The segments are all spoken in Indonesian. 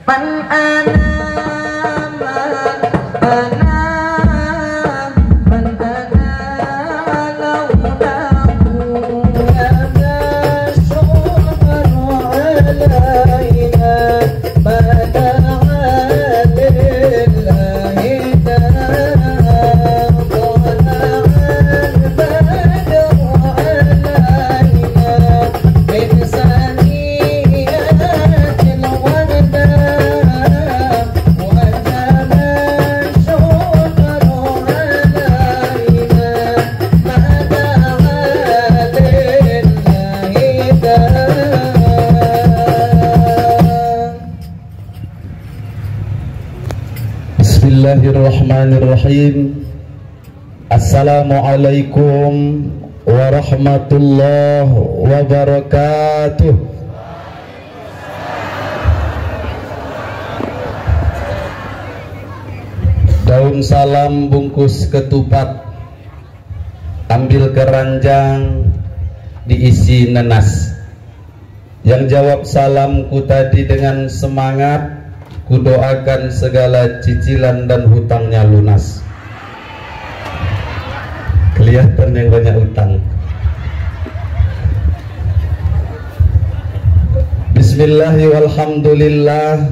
man ana Bismillahirrahmanirrahim. Assalamualaikum warahmatullahi wabarakatuh. Daun salam bungkus ketupat, ambil keranjang diisi nenas. Yang jawab salamku tadi dengan semangat, kudoakan segala cicilan dan hutangnya lunas. Kelihatan yang banyak hutang. Bismillahi walhamdulillah,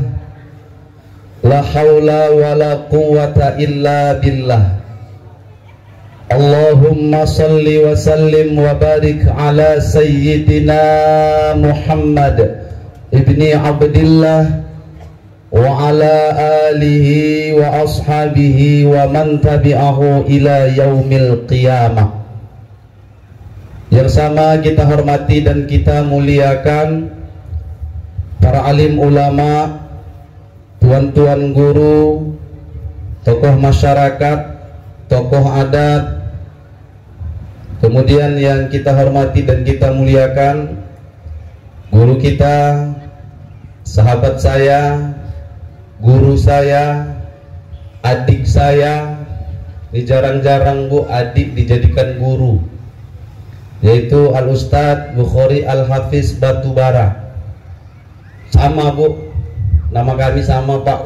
la haula wa la quwwata illa billah. Allahumma salli wa sallim wa barik ala sayyidina Muhammad ibni Abdillah wa ala alihi wa ashabihi wa man tabi'ahu ila yaumil qiyamah. Yang sama kita hormati dan kita muliakan para alim ulama, tuan-tuan guru, tokoh masyarakat, tokoh adat, kemudian yang kita hormati dan kita muliakan guru kita, sahabat saya, guru saya, adik saya. Ini jarang-jarang Bu adik dijadikan guru, yaitu Al-Ustadz Bukhari Al-Hafiz Batubara. Sama Bu, nama kami sama Pak,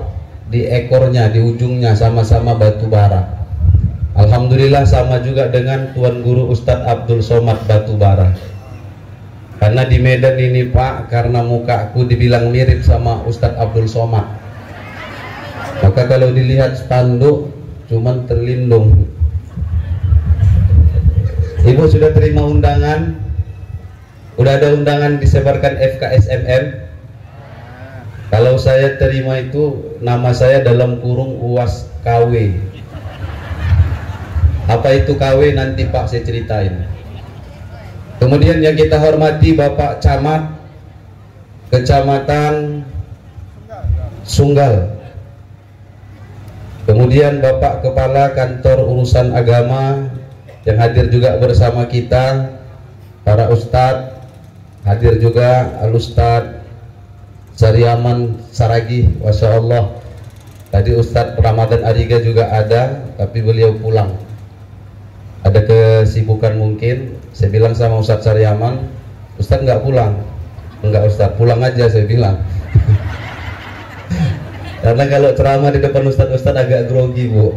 di ekornya, di ujungnya sama-sama Batubara. Alhamdulillah sama juga dengan Tuan Guru Ustadz Abdul Somad Batubara. Karena di Medan ini Pak, karena mukaku dibilang mirip sama Ustadz Abdul Somad, maka kalau dilihat spanduk cuman terlindung. Ibu sudah terima undangan? Udah ada undangan disebarkan FKSMM? Kalau saya terima itu nama saya dalam kurung UAS KW. Apa itu KW nanti Pak saya ceritain. Kemudian yang kita hormati Bapak Camat Kecamatan Sunggal. Kemudian Bapak Kepala Kantor Urusan Agama yang hadir juga bersama kita, para ustadz, hadir juga Al-Ustadz Sariaman Saragi, Masya Allah. Tadi Ustadz Ramadan Ariga juga ada, tapi beliau pulang, ada kesibukan mungkin. Saya bilang sama Ustadz Sariaman, Ustadz nggak pulang? Enggak Ustadz, pulang aja saya bilang. Karena kalau ceramah di depan ustadz-ustadz agak grogi Bu.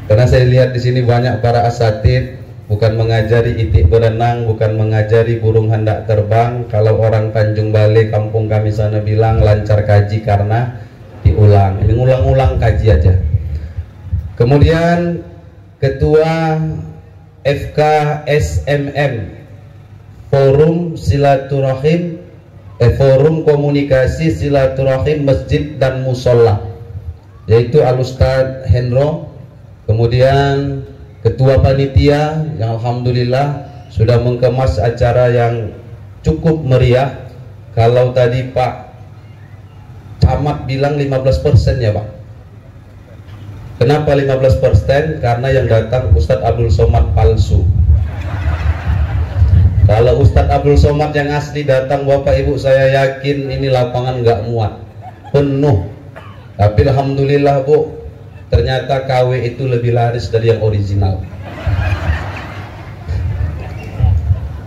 Karena saya lihat di sini banyak para asatid, bukan mengajari itik berenang, bukan mengajari burung hendak terbang. Kalau orang Tanjung Balai kampung kami sana bilang lancar kaji karena diulang. Ini ngulang-ulang kaji aja. Kemudian Ketua FKSMM, Forum Silaturahim, Forum Komunikasi Silaturahim Masjid dan Musola, yaitu Al-Ustadz Hendro. Kemudian Ketua Panitia yang Alhamdulillah sudah mengemas acara yang cukup meriah. Kalau tadi Pak Camat bilang 15% ya Pak. Kenapa 15%? Karena yang datang Ustadz Abdul Somad palsu. Kalau Ustadz Abdul Somad yang asli datang, Bapak Ibu saya yakin ini lapangan nggak muat, penuh. Tapi Alhamdulillah Bu, ternyata KW itu lebih laris dari yang original.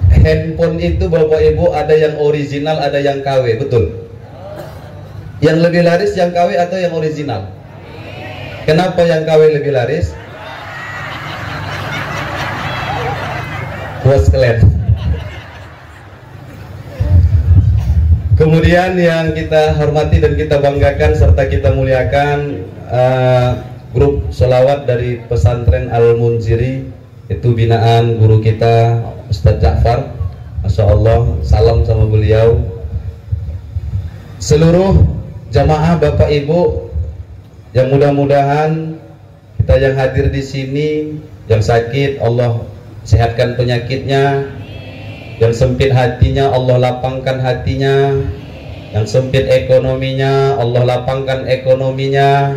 Handphone itu Bapak Ibu ada yang original, ada yang KW, betul? Yang lebih laris yang KW atau yang original? Kenapa yang KW lebih laris? Puas kalian. Kemudian yang kita hormati dan kita banggakan serta kita muliakan, grup sholawat dari pesantren Al-Munziri, itu binaan guru kita Ustadz Ja'far. Masya Allah, salam sama beliau. Seluruh jamaah Bapak Ibu yang mudah-mudahan kita yang hadir di sini, yang sakit Allah sehatkan penyakitnya, yang sempit hatinya Allah lapangkan hatinya, yang sempit ekonominya Allah lapangkan ekonominya.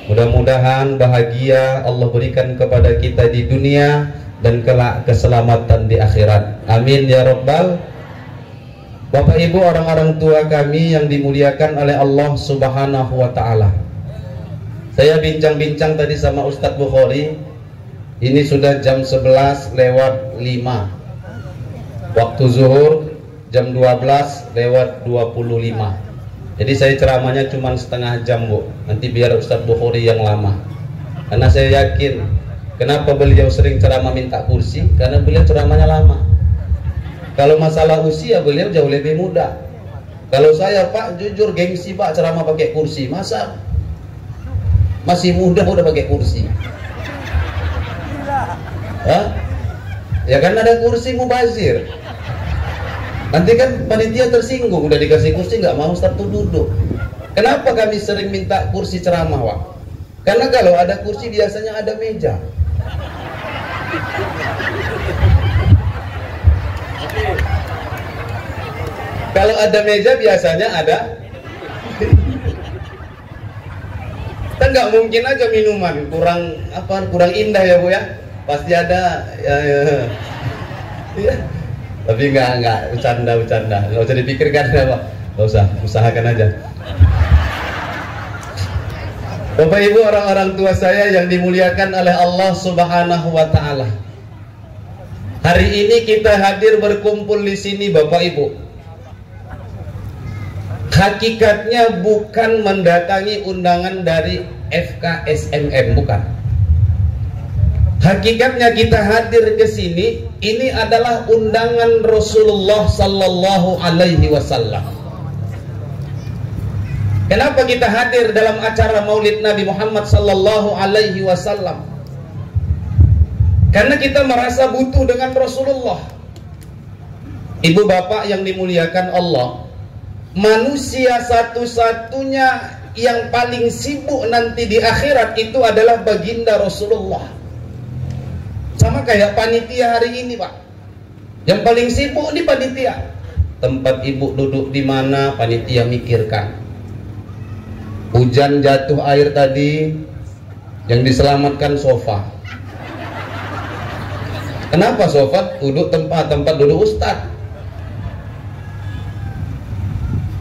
Mudah-mudahan bahagia Allah berikan kepada kita di dunia dan kelak keselamatan di akhirat. Amin ya Rabbal. Bapak Ibu, orang-orang tua kami yang dimuliakan oleh Allah Subhanahu wa Ta'ala. Saya bincang-bincang tadi sama Ustadz Bukhari. Ini sudah jam 11 lewat 5. Waktu zuhur jam 12 lewat 25. Jadi saya ceramahnya cuma setengah jam, Bu. Nanti biar Ustadz Bukhari yang lama. Karena saya yakin kenapa beliau sering ceramah minta kursi, karena beliau ceramahnya lama. Kalau masalah usia beliau jauh lebih muda. Kalau saya, Pak, jujur gengsi, Pak, ceramah pakai kursi. Masa masih muda udah pakai kursi? Hah? Ya kan ada kursi mubazir. Nanti kan panitia tersinggung, udah dikasih kursi nggak mau, Ustaz tuh duduk. Kenapa kami sering minta kursi ceramah, Pak? Karena kalau ada kursi biasanya ada meja. Kalau ada meja biasanya ada. Kan nggak mungkin aja minuman kurang indah ya, Bu ya. Pasti ada ya. Tapi enggak bercanda, nggak usah dipikirkan ya, Pak. Nggak usah, usahakan aja. Bapak Ibu, orang-orang tua saya yang dimuliakan oleh Allah Subhanahu wa Ta'ala. Hari ini kita hadir berkumpul di sini, Bapak Ibu. Hakikatnya bukan mendatangi undangan dari FKSMM, bukan. Hakikatnya kita hadir ke sini, ini adalah undangan Rasulullah Sallallahu Alaihi Wasallam. Kenapa kita hadir dalam acara Maulid Nabi Muhammad Sallallahu Alaihi Wasallam? Karena kita merasa butuh dengan Rasulullah. Ibu bapak yang dimuliakan Allah, manusia satu-satunya yang paling sibuk nanti di akhirat itu adalah baginda Rasulullah. Sama kayak panitia hari ini, Pak. Yang paling sibuk di panitia. Tempat ibu duduk di mana, panitia mikirkan. Hujan jatuh air tadi, yang diselamatkan sofa. Kenapa sofa? Duduk tempat duduk ustadz.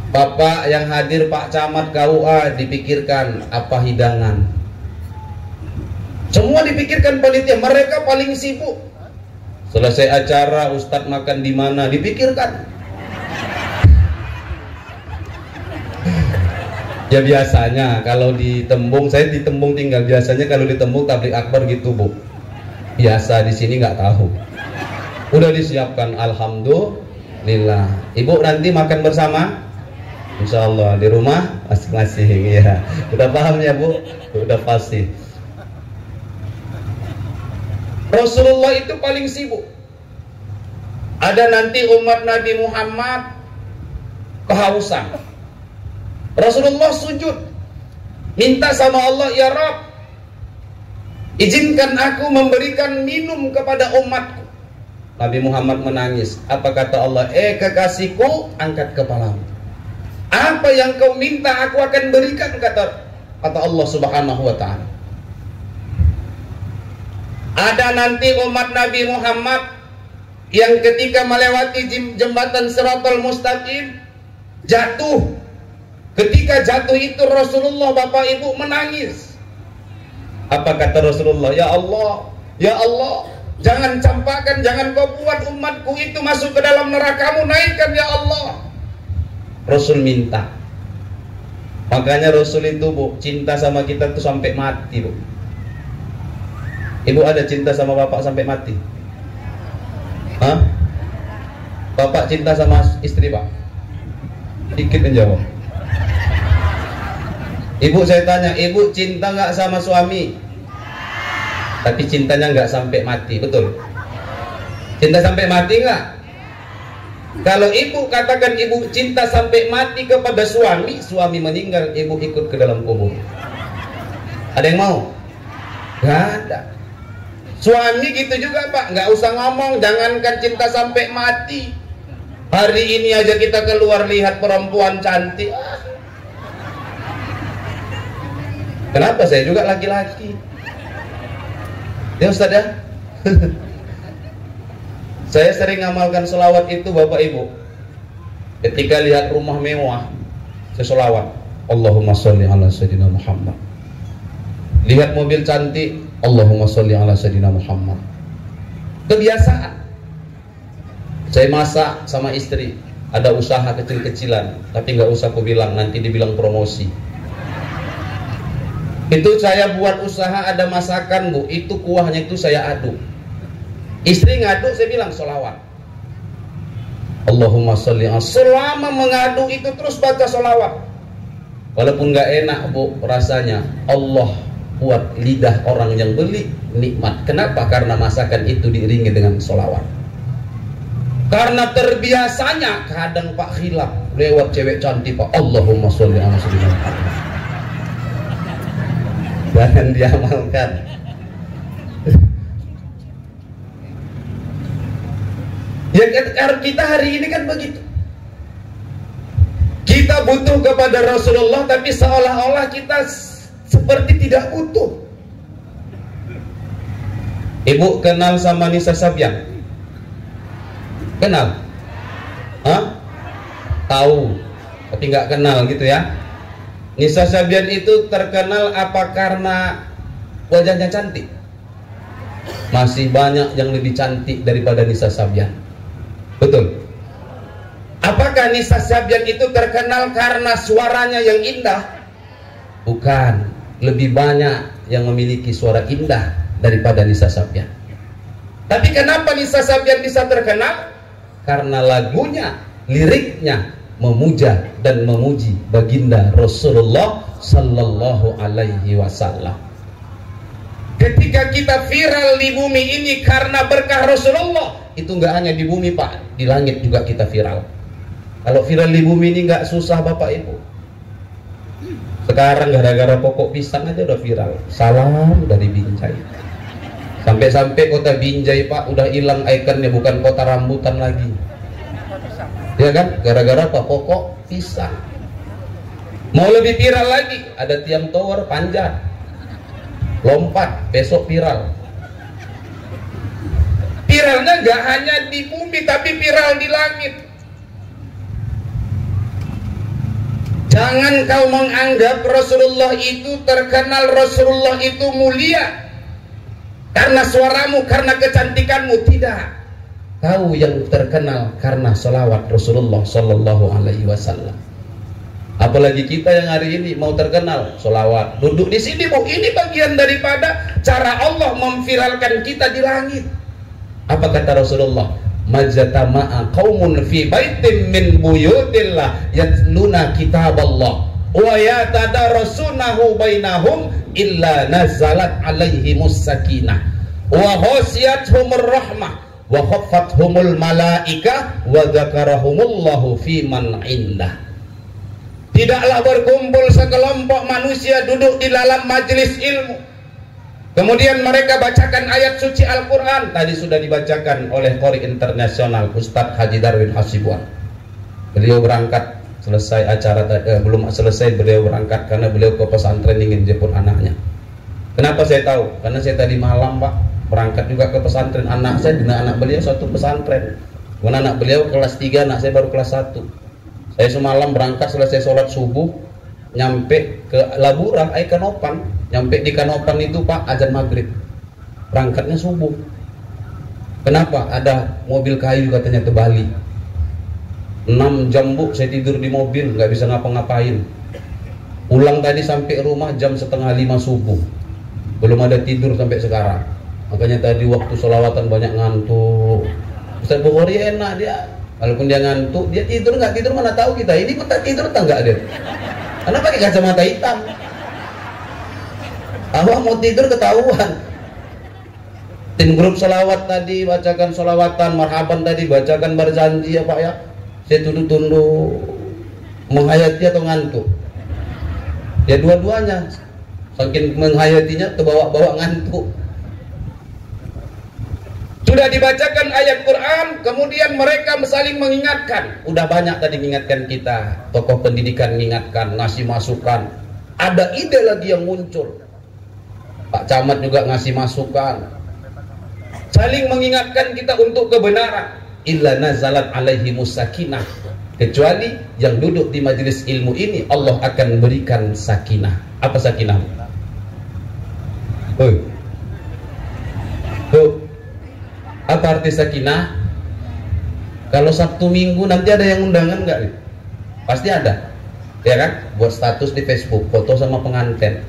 Bapak yang hadir, Pak Camat KUA, dipikirkan apa hidangan. Semua dipikirkan panitia, mereka paling sibuk. Selesai acara, ustadz makan di mana, dipikirkan. Ya biasanya kalau di Tembung, saya di Tembung tinggal, biasanya kalau di Tembung tablik akbar gitu, Bu. Biasa di sini nggak tahu. Udah disiapkan, alhamdulillah. Ibu nanti makan bersama, insya Allah di rumah masing-masing ya. Udah paham ya, Bu? Udah pasti. Rasulullah itu paling sibuk. Ada nanti umat Nabi Muhammad kehausan. Rasulullah sujud, minta sama Allah, ya Rabb, izinkan aku memberikan minum kepada umatku. Nabi Muhammad menangis. Apa kata Allah? Kekasihku, angkat kepalamu. Apa yang kau minta aku akan berikan, kata Allah Subhanahu wa Ta'ala. Ada nanti umat Nabi Muhammad yang ketika melewati jembatan Shiratal Mustaqim jatuh. Ketika jatuh itu Rasulullah, Bapak Ibu, menangis. Apa kata Rasulullah? Ya Allah, jangan campakkan, jangan kau buat umatku itu masuk ke dalam neraka-Mu, naikkan ya Allah. Rasul minta. Makanya Rasul itu, Bu, cinta sama kita tuh sampai mati, Bu. Ibu ada cinta sama bapak sampai mati? Hah? Bapak cinta sama istri, Pak? Dikit menjawab. Ibu, saya tanya, ibu cinta nggak sama suami? Tapi cintanya nggak sampai mati, betul? Cinta sampai mati nggak? Kalau ibu katakan ibu cinta sampai mati kepada suami, suami meninggal, ibu ikut ke dalam kubur. Ada yang mau? Nggak ada. Suami gitu juga, Pak, nggak usah ngomong, jangankan cinta sampai mati. Hari ini aja kita keluar lihat perempuan cantik. Kenapa? Saya juga laki-laki. Ya Ustaz ya. Saya sering ngamalkan selawat itu, Bapak Ibu. Ketika lihat rumah mewah, saya selawat, Allahumma sholli ala sayyidina Muhammad. Lihat mobil cantik, Allahumma sholli ala sayyidina Muhammad. Kebiasaan. Saya masak sama istri, ada usaha kecil-kecilan, tapi nggak usah aku bilang, nanti dibilang promosi. Itu saya buat usaha, ada masakan, Bu, itu kuahnya itu saya aduk. Istri ngaduk, saya bilang sholawat, Allahumma sholli ala. Selama mengaduk itu terus baca sholawat. Walaupun nggak enak, Bu, rasanya, Allah buat lidah orang yang beli nikmat. Kenapa? Karena masakan itu diiringi dengan sholawat. Karena terbiasanya kadang Pak khilaf, lewat cewek cantik, Pak, Allahumma sholli ala sayyidina Muhammad. Jangan diamalkan. Ya, kita hari ini kan begitu. Kita butuh kepada Rasulullah, tapi seolah-olah kita seperti tidak butuh. Ibu kenal sama Nisa Sabian? Kenal? Hah? Tahu, tapi nggak kenal gitu ya. Nisa Sabian itu terkenal apa karena wajahnya cantik? Masih banyak yang lebih cantik daripada Nisa Sabian. Betul? Apakah Nisa Sabian itu terkenal karena suaranya yang indah? Bukan. Lebih banyak yang memiliki suara indah daripada Nisa Sabian. Tapi kenapa Nisa Sabian bisa terkenal? Karena lagunya, liriknya memuja dan memuji baginda Rasulullah Sallallahu Alaihi Wasallam. Ketika kita viral di bumi ini karena berkah Rasulullah, itu nggak hanya di bumi, Pak, di langit juga kita viral. Kalau viral di bumi ini nggak susah, Bapak Ibu. Sekarang gara-gara pokok pisang aja udah viral. Salam dari Binjai. Sampai-sampai kota Binjai, Pak, udah hilang ikonnya, bukan kota rambutan lagi. Ya kan? Gara-gara apa? Pokok pisang. Mau lebih viral lagi, ada tiang tower panjat, lompat, besok viral. Viralnya nggak hanya di bumi, tapi viral di langit. Jangan kau menganggap Rasulullah itu terkenal, Rasulullah itu mulia karena suaramu, karena kecantikanmu. Tidak. Kau yang terkenal karena salawat Rasulullah Sallallahu Alaihi Wasallam. Apalagi kita yang hari ini mau terkenal, salawat. Duduk di sini, Bu, ini bagian daripada cara Allah memviralkan kita di langit. Apa kata Rasulullah? Majtama'a qaumun fi baitin min buyutillah yatluna kitaballah wa yatadarasunahu bainahum illa nazalat alaihimus sakinah wa ghasiyatuhumur rahmah wa khaffathumul malaika wa dzakarahumullahu fi man indah. Tidaklah berkumpul sekelompok manusia duduk di dalam majelis ilmu, kemudian mereka bacakan ayat suci Al-Quran. Tadi sudah dibacakan oleh Qori Internasional Ustadz Haji Darwin Hasibuan. Beliau berangkat selesai acara, belum selesai beliau berangkat karena beliau ke pesantren ingin jemput anaknya. Kenapa saya tahu? Karena saya tadi malam, Pak, berangkat juga ke pesantren. Anak saya dengan anak beliau satu pesantren. Kemudian anak beliau kelas 3, anak saya baru kelas 1. Saya semalam berangkat selesai sholat subuh, nyampe ke Laburan, Kanopan. Nyampe di Kanopan itu, Pak, azan maghrib. Berangkatnya subuh. Kenapa? Ada mobil kayu katanya ke Bali. 6 jam, Bu, saya tidur di mobil, nggak bisa ngapa-ngapain. Pulang tadi sampai rumah jam 4:30 subuh, belum ada tidur sampai sekarang. Makanya tadi waktu sholawatan banyak ngantuk. Ustaz Bukhari enak dia, walaupun dia ngantuk, dia tidur nggak tidur mana tahu kita. Ini pun tak tidur tak nggak dia. Karena pakai kacamata hitam. Awak mau tidur ketahuan. Tim grup sholawat tadi bacakan sholawatan, marhaban tadi bacakan berjanji ya Pak ya. Saya tunduk-tunduk menghayati atau ngantuk. Ya dua-duanya. Saking menghayatinya terbawa-bawa ngantuk. Sudah dibacakan ayat Quran, kemudian mereka saling mengingatkan. Udah banyak tadi mengingatkan kita, tokoh pendidikan mengingatkan, ngasih masukan. Ada ide lagi yang muncul. Pak Camat juga ngasih masukan. Saling mengingatkan kita untuk kebenaran. Illa nazalat alaihimus sakinah. Kecuali yang duduk di majelis ilmu ini, Allah akan berikan sakinah. Apa sakinah? Apa arti sakinah? Kalau Sabtu Minggu nanti ada yang undangan nggak? Pasti ada, ya kan? Buat status di Facebook, foto sama pengantin.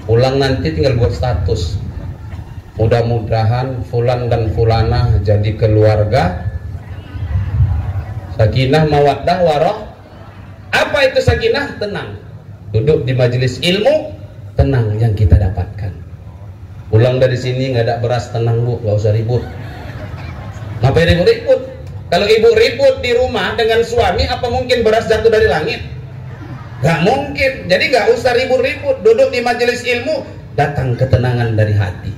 Pulang nanti tinggal buat status. Mudah-mudahan fulan dan fulanah jadi keluarga sakinah mawaddah waroh. Apa itu sakinah? Tenang. Duduk di majelis ilmu, tenang yang kita dapatkan. Pulang dari sini nggak ada beras, tenang bu, nggak usah ribut. Ngapain ribut-ribut? Kalau ibu ribut di rumah dengan suami, apa mungkin beras jatuh dari langit? Gak mungkin. Jadi gak usah ribut-ribut. Duduk di majelis ilmu, datang ketenangan dari hati.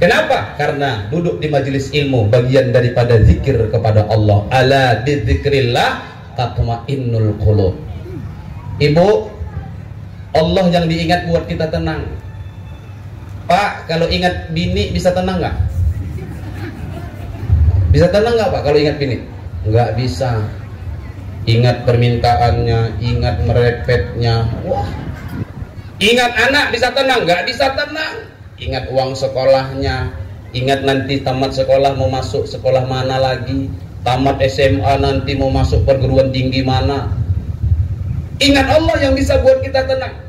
Kenapa? Karena duduk di majelis ilmu bagian daripada zikir kepada Allah. Ala bidzikrillah tatma'innul qulub. Ibu, Allah yang diingat buat kita tenang. Pak, kalau ingat bini bisa tenang gak? Bisa tenang nggak Pak kalau ingat bini? Nggak bisa. Ingat permintaannya, ingat merepetnya. Wah. Ingat anak bisa tenang? Nggak bisa tenang. Ingat uang sekolahnya, ingat nanti tamat sekolah mau masuk sekolah mana lagi, tamat SMA nanti mau masuk perguruan tinggi mana. Ingat Allah yang bisa buat kita tenang.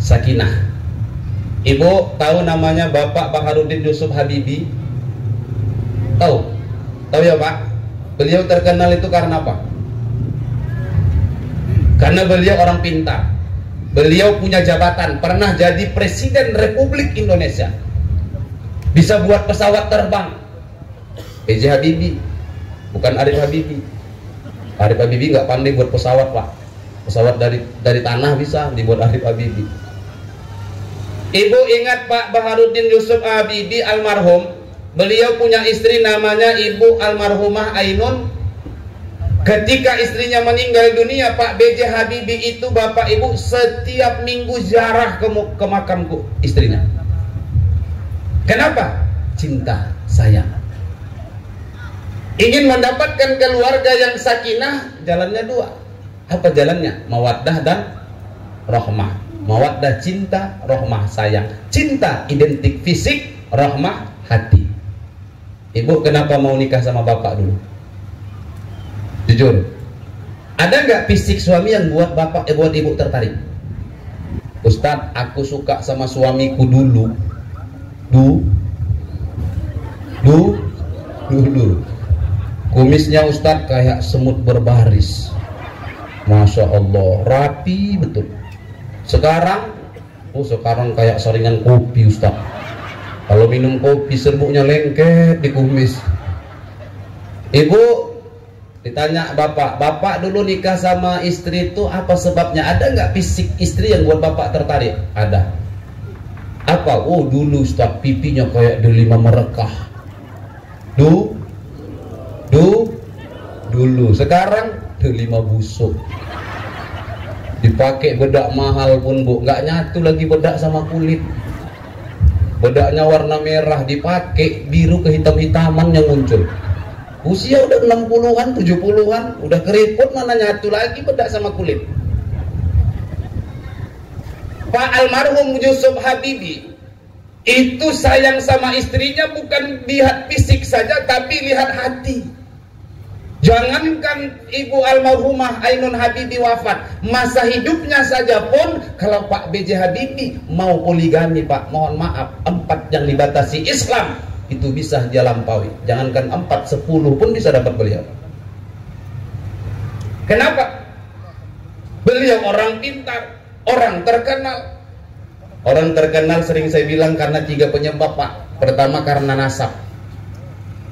Sakinah. Ibu tahu namanya Bapak Baharudin Yusuf Habibie? Tahu? Tahu ya Pak? Beliau terkenal itu karena apa? Karena beliau orang pintar. Beliau punya jabatan, pernah jadi Presiden Republik Indonesia. Bisa buat pesawat terbang. B.J. Habibie, bukan Arif Habibie. Arif Habibie nggak pandai buat pesawat Pak. Pesawat dari tanah bisa dibuat Arif Habibie. Ibu ingat Pak Baharudin Yusuf Habibie almarhum, beliau punya istri namanya Ibu almarhumah Ainun. Ketika istrinya meninggal dunia, Pak B.J. Habibie itu Bapak Ibu setiap minggu ziarah ke makam istrinya. Kenapa? Cinta sayang. Ingin mendapatkan keluarga yang sakinah, jalannya dua. Apa jalannya? Mawaddah dan rahmah. Mawaddah cinta, rahmah sayang. Cinta identik fisik, rahmah hati. Ibu kenapa mau nikah sama bapak dulu? Jujur. Ada nggak fisik suami yang buat bapak, buat ibu tertarik? Ustadz, aku suka sama suamiku dulu. Dulu. Kumisnya Ustadz kayak semut berbaris. Masya Allah, rapi betul. Sekarang kayak saringan kopi Ustaz. Kalau minum kopi serbuknya lengket di kumis. Ibu ditanya bapak dulu nikah sama istri itu apa sebabnya? Ada nggak fisik istri yang buat bapak tertarik? Ada. Apa? Oh dulu Ustaz pipinya kayak delima merekah. Dulu. Sekarang delima busuk. Dipakai bedak mahal pun bu, nggak nyatu lagi bedak sama kulit. Bedaknya warna merah, dipakai biru kehitam-hitaman yang muncul. Usia udah 60-an, 70-an, udah keriput mana nyatu lagi bedak sama kulit. Pak almarhum Yusuf Habibie itu sayang sama istrinya bukan lihat fisik saja, tapi lihat hati. Jangankan Ibu almarhumah Ainun Habibie wafat, masa hidupnya saja pun kalau Pak B.J. Habibie mau poligami, Pak, mohon maaf, 4 yang dibatasi Islam itu bisa dia lampaui. Jangankan 4, 10 pun bisa dapat beliau. Kenapa? Beliau orang pintar, orang terkenal. Orang terkenal sering saya bilang karena 3 penyebab, Pak. Pertama karena nasab.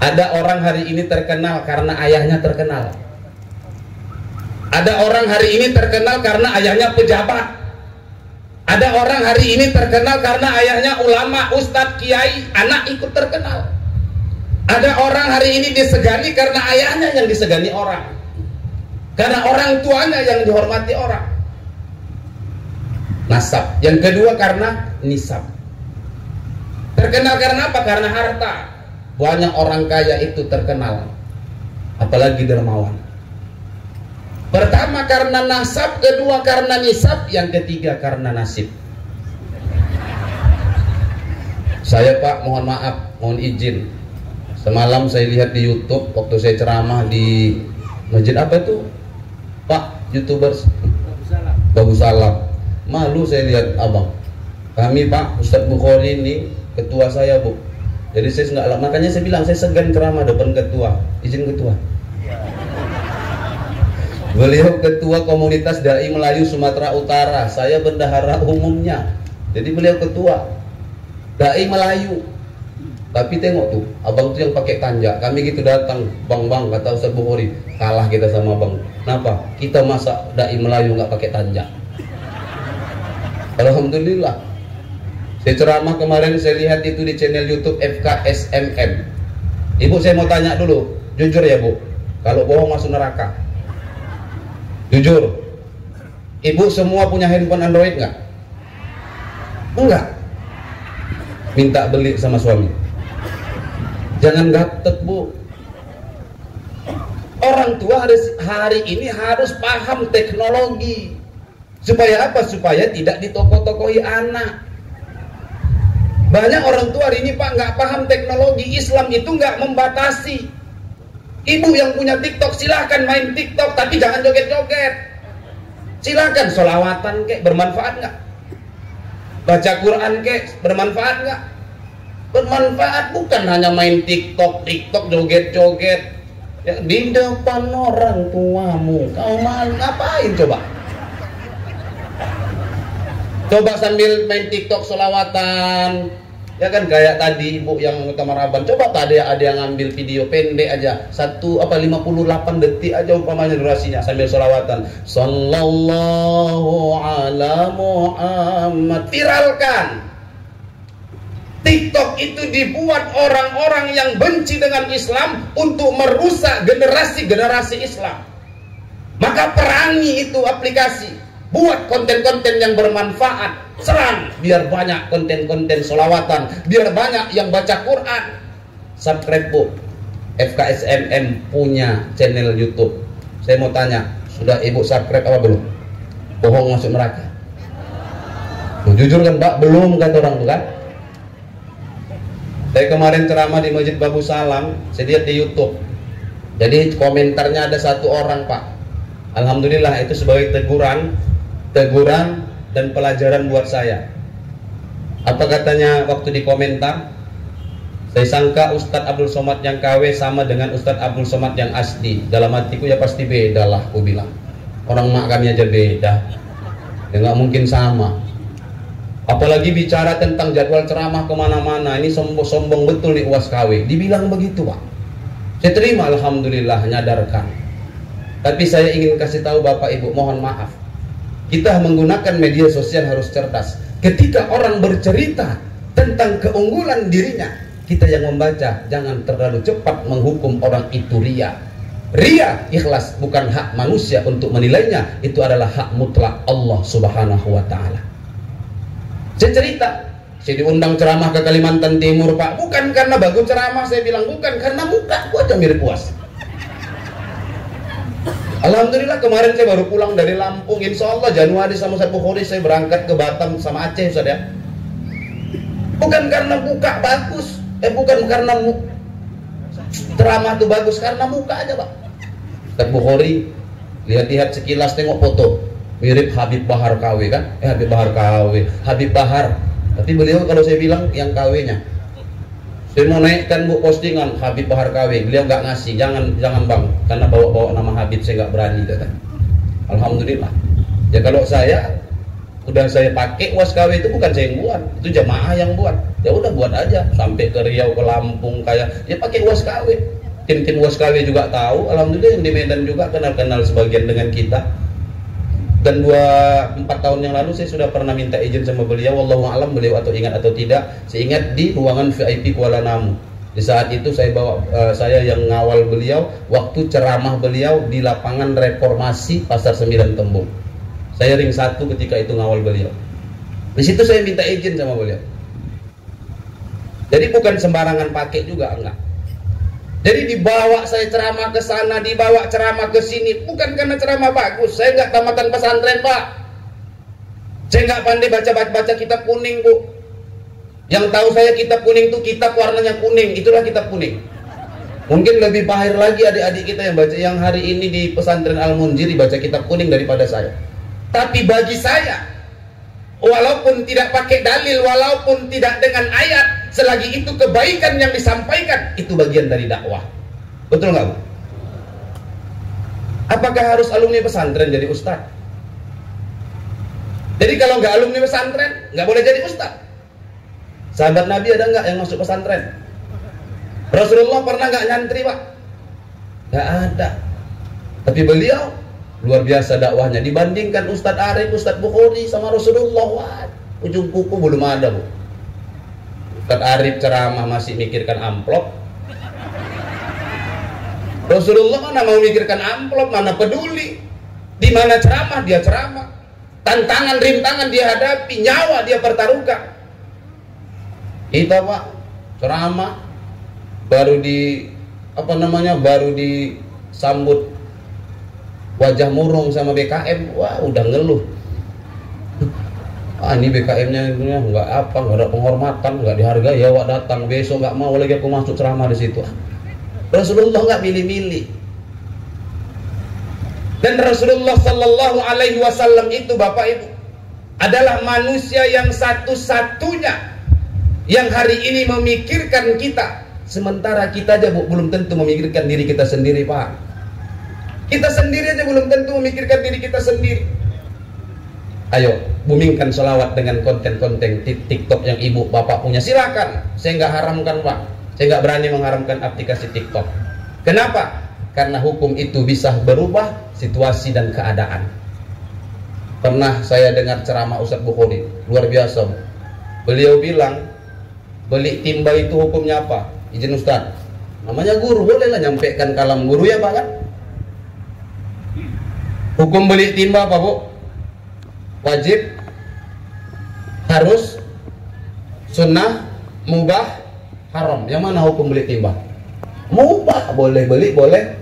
Ada orang hari ini terkenal karena ayahnya terkenal. Ada orang hari ini terkenal karena ayahnya pejabat. Ada orang hari ini terkenal karena ayahnya ulama, ustadz, kiai, anak ikut terkenal. Ada orang hari ini disegani karena ayahnya yang disegani orang. Karena orang tuanya yang dihormati orang. Nasab. Yang kedua karena nisab. Terkenal karena apa? Karena harta. Banyak orang kaya itu terkenal, apalagi dermawan. Pertama karena nasab, kedua karena nisab, yang ketiga karena nasib. Saya, Pak, mohon maaf, mohon izin. Semalam saya lihat di YouTube waktu saya ceramah di masjid apa itu, Pak, YouTubers Babu Salam. Malu saya lihat abang. Kami, Pak, Ustadz Bukhari ini ketua saya, Bu. Jadi saya nggak lama, makanya saya bilang saya segan ceramah depan ketua. Izin ketua. Beliau ketua komunitas dai Melayu Sumatera Utara. Saya bendahara umumnya. Jadi beliau ketua dai Melayu. Tapi tengok tuh, abang tuh yang pakai tanja. Kami gitu datang, bang kata Ustadz Bukhari, kalah kita sama bang. Kenapa? Kita masa dai Melayu nggak pakai tanja. Alhamdulillah. Saya ceramah kemarin, saya lihat itu di channel YouTube FKSMM. Ibu, saya mau tanya dulu, jujur ya Bu, kalau bohong masuk neraka. Jujur, Ibu semua punya handphone Android nggak? Enggak. Minta beli sama suami. Jangan gaptek, Bu. Orang tua hari ini harus paham teknologi. Supaya apa? Supaya tidak ditoko-tokohi anak. Banyak orang tua hari ini, Pak, nggak paham teknologi. Islam itu nggak membatasi. Ibu yang punya TikTok silahkan main TikTok, tapi jangan joget-joget. Silahkan sholawatan kek, bermanfaat nggak? Baca Quran kek, bermanfaat nggak? Bermanfaat, bukan hanya main TikTok joget-joget. Ya, di depan orang tuamu, kau malu ngapain coba? Coba sambil main TikTok sholawatan, ya kan, kayak tadi Ibu yang utama Raban. Coba tadi ada yang ngambil video pendek aja, 58 detik aja umpamanya durasinya, sambil sholawatan, sallallahu ala Muhammad. Viralkan. TikTok itu dibuat orang-orang yang benci dengan Islam untuk merusak generasi-generasi Islam. Maka perangi itu aplikasi. Buat konten-konten yang bermanfaat. Serang biar banyak konten-konten sholawatan, biar banyak yang baca Quran. Subscribe, Bu. FKSMM punya channel YouTube. Saya mau tanya, sudah Ibu subscribe apa belum? Bohong masuk neraka. Jujur kan, Pak? Belum, kata orang tuh kan. Saya kemarin ceramah di Masjid Babu Salam, saya lihat di YouTube. Jadi komentarnya ada 1 orang, Pak. Alhamdulillah, itu sebagai teguran dan pelajaran buat saya. Apa katanya waktu di komentar? Saya sangka Ustadz Abdul Somad yang KW sama dengan Ustadz Abdul Somad yang asli. Dalam hatiku ya pasti beda lah, aku bilang. Orang mak kami aja beda, ya nggak mungkin sama. Apalagi bicara tentang jadwal ceramah kemana-mana. Ini sombong betul nih UAS KW. Dibilang begitu, Pak. Saya terima, alhamdulillah, nyadarkan. Tapi saya ingin kasih tahu Bapak Ibu, mohon maaf. Kita menggunakan media sosial harus cerdas. Ketika orang bercerita tentang keunggulan dirinya, kita yang membaca jangan terlalu cepat menghukum orang itu ria. Ria, ikhlas, bukan hak manusia untuk menilainya. Itu adalah hak mutlak Allah Subhanahu wa ta'ala. Saya cerita, saya diundang ceramah ke Kalimantan Timur, Pak. Bukan karena bagus ceramah, saya bilang bukan, karena muka gua aja mirip UAS. Alhamdulillah kemarin saya baru pulang dari Lampung. Insya Allah Januari sama Ustadz Bukhari saya berangkat ke Batam sama Aceh, Ustadz ya. Bukan karena muka bagus, bukan karena ceramah itu bagus, karena muka aja, Pak. Ustaz Bukhari, lihat-lihat sekilas tengok foto, mirip Habib Bahar KW kan? Habib Bahar KW, Habib Bahar. Tapi beliau kalau saya bilang yang KW-nya. Saya mau naikkan bu postingan Habib Bahar KW, beliau nggak ngasih, jangan bang, karena bawa nama Habib saya nggak berani kata. Alhamdulillah. Ya kalau saya udah saya pakai UAS KW itu bukan saya yang buat, itu jamaah yang buat. Ya udah buat aja sampai ke Riau, ke Lampung kayak ya pakai UAS KW. Tim-tim UAS KW juga tahu, alhamdulillah yang di Medan juga kenal-kenal sebagian dengan kita. Dan 4 tahun yang lalu saya sudah pernah minta izin sama beliau, wallahu alam beliau atau ingat atau tidak, saya ingat di ruangan VIP Kuala Namu. Di saat itu saya yang ngawal beliau waktu ceramah beliau di lapangan Reformasi Pasar 9 Tembung. Saya ring 1 ketika itu ngawal beliau. Di situ saya minta izin sama beliau. Jadi bukan sembarangan pakai juga, enggak. Jadi dibawa saya ceramah ke sana, dibawa ceramah ke sini, bukan karena ceramah bagus. Saya nggak tamatan pesantren, Pak. Saya nggak pandai baca kitab kuning, Bu. Yang tahu saya kitab kuning itu kitab warnanya kuning, itulah kitab kuning. Mungkin lebih pahir lagi adik-adik kita yang baca, yang hari ini di pesantren Al-Munjiri baca kitab kuning daripada saya. Tapi bagi saya, walaupun tidak pakai dalil, walaupun tidak dengan ayat, selagi itu kebaikan yang disampaikan, itu bagian dari dakwah. Betul nggak, Bu? Apakah harus alumni pesantren jadi ustaz? Jadi kalau nggak alumni pesantren, nggak boleh jadi ustaz. Sahabat Nabi ada nggak yang masuk pesantren? Rasulullah pernah nggak nyantri, Pak? Nggak ada. Tapi beliau luar biasa dakwahnya. Dibandingkan Ustadz Arif, Ustadz Bukhari sama Rasulullah, wah, ujung kuku belum ada, Bu. Ustadz Arif ceramah masih mikirkan amplop. Rasulullah mana mau mikirkan amplop, mana peduli. Di mana ceramah dia ceramah. Tantangan, rintangan dia hadapi, nyawa dia pertaruhkan. Kita, Pak, ceramah baru baru disambut wajah murung sama BKM, wah udah ngeluh. Ini BKM-nya nggak ada penghormatan, nggak dihargai, ya wak datang besok nggak mau lagi aku masuk ceramah di situ. Rasulullah nggak milih-milih. Dan Rasulullah Sallallahu Alaihi Wasallam itu, Bapak Ibu, adalah manusia yang satu-satunya yang hari ini memikirkan kita, sementara kita aja, Bu, belum tentu memikirkan diri kita sendiri, Pak. Kita sendiri aja belum tentu memikirkan diri kita sendiri. Ayo, boomingkan sholawat dengan konten-konten TikTok yang ibu bapak punya. Silakan, saya nggak haramkan, Pak. Saya nggak berani mengharamkan aplikasi TikTok. Kenapa? Karena hukum itu bisa berubah situasi dan keadaan. Pernah saya dengar ceramah Ustadz Bukhari, luar biasa. Beliau bilang, beli timba itu hukumnya apa? Izin Ustadz, namanya guru, bolehlah nyampaikan kalam guru ya, Pak, kan? Hukum beli timba apa, Bu? Wajib, harus, sunnah, mubah, haram. Yang mana hukum beli timba? Mubah, boleh beli, boleh